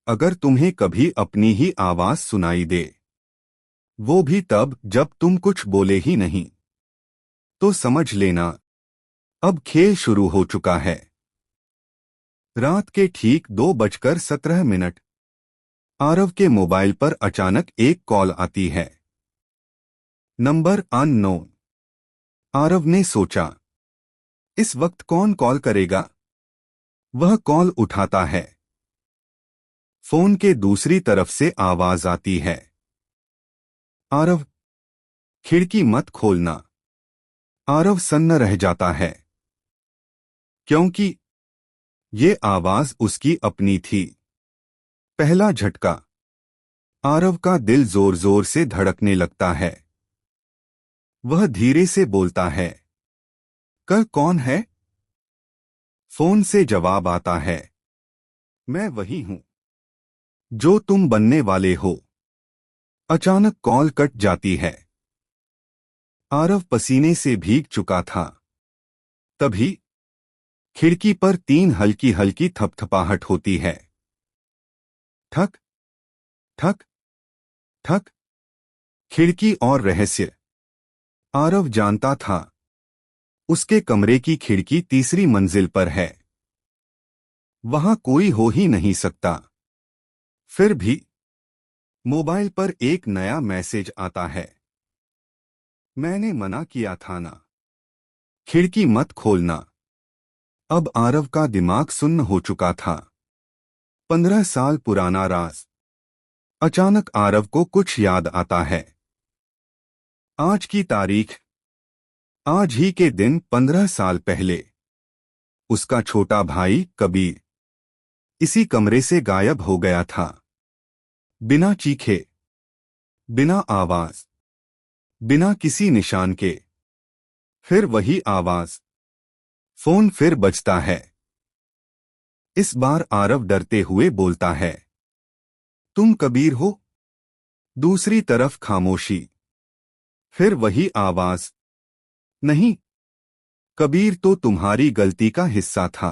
अगर तुम्हें कभी अपनी ही आवाज सुनाई दे, वो भी तब जब तुम कुछ बोले ही नहीं, तो समझ लेना अब खेल शुरू हो चुका है। रात के ठीक 2:17 आरव के मोबाइल पर अचानक एक कॉल आती है। Number unknown. आरव ने सोचा, इस वक्त कौन कॉल करेगा? वह कॉल उठाता है। फोन के दूसरी तरफ से आवाज आती है, आरव, खिड़की मत खोलना। आरव सन्न रह जाता है, क्योंकि ये आवाज उसकी अपनी थी। पहला झटका, आरव का दिल जोर जोर से धड़कने लगता है। वह धीरे से बोलता है, कल कौन है? फोन से जवाब आता है, मैं वही हूं जो तुम बनने वाले हो। अचानक कॉल कट जाती है। आरव पसीने से भीग चुका था। तभी खिड़की पर 3 हल्की हल्की थपथपाहट होती है। ठक ठक ठक। खिड़की और रहस्य। आरव जानता था, उसके कमरे की खिड़की तीसरी मंजिल पर है। वहां कोई हो ही नहीं सकता। फिर भी मोबाइल पर एक नया मैसेज आता है, मैंने मना किया था ना, खिड़की मत खोलना। अब आरव का दिमाग सुन्न हो चुका था। 15 साल पुराना राज। अचानक आरव को कुछ याद आता है। आज की तारीख। आज ही के दिन 15 साल पहले उसका छोटा भाई कबीर इसी कमरे से गायब हो गया था। बिना चीखे, बिना आवाज, बिना किसी निशान के। फिर वही आवाज। फोन फिर बजता है। इस बार आरव डरते हुए बोलता है, तुम कबीर हो? दूसरी तरफ खामोशी। फिर वही आवाज, नहीं, कबीर तो तुम्हारी गलती का हिस्सा था।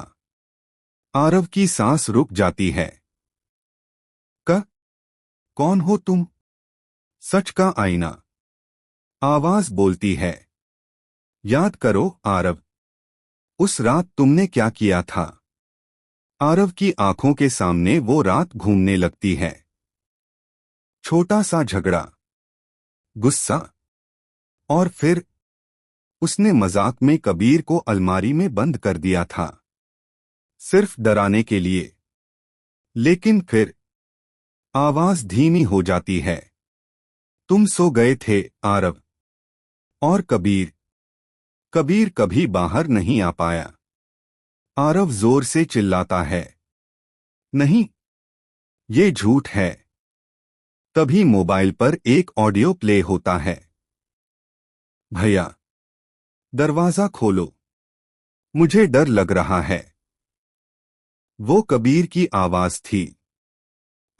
आरव की सांस रुक जाती है। कौन हो तुम? सच का आईना। आवाज बोलती है, याद करो आरव, उस रात तुमने क्या किया था? आरव की आंखों के सामने वो रात घूमने लगती है। छोटा सा झगड़ा, गुस्सा, और फिर उसने मजाक में कबीर को अलमारी में बंद कर दिया था, सिर्फ डराने के लिए। लेकिन फिर आवाज धीमी हो जाती है, तुम सो गए थे आरव। और कबीर कबीर कभी बाहर नहीं आ पाया। आरव जोर से चिल्लाता है, नहीं, ये झूठ है। तभी मोबाइल पर एक ऑडियो प्ले होता है, भैया, दरवाजा खोलो, मुझे डर लग रहा है। वो कबीर की आवाज थी।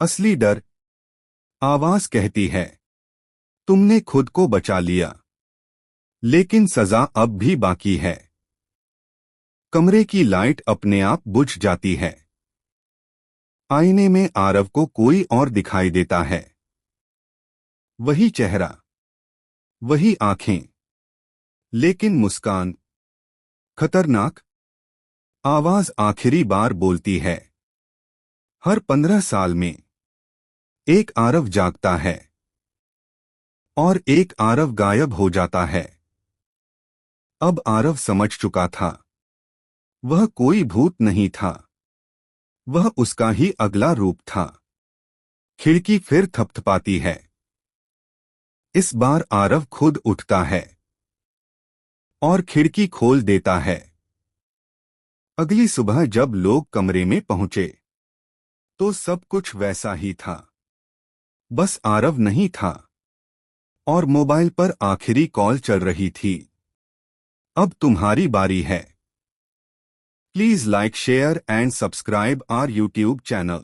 असली डर। आवाज कहती है, तुमने खुद को बचा लिया, लेकिन सजा अब भी बाकी है। कमरे की लाइट अपने आप बुझ जाती है। आईने में आरव को कोई और दिखाई देता है। वही चेहरा, वही आंखें, लेकिन मुस्कान खतरनाक। आवाज आखिरी बार बोलती है, हर 15 साल में एक आरव जागता है और एक आरव गायब हो जाता है। अब आरव समझ चुका था, वह कोई भूत नहीं था, वह उसका ही अगला रूप था। खिड़की फिर थपथपाती है। इस बार आरव खुद उठता है और खिड़की खोल देता है। अगली सुबह जब लोग कमरे में पहुंचे, तो सब कुछ वैसा ही था। बस आरव नहीं था और मोबाइल पर आखिरी कॉल चल रही थी। अब तुम्हारी बारी है। Please like, share and subscribe our YouTube channel.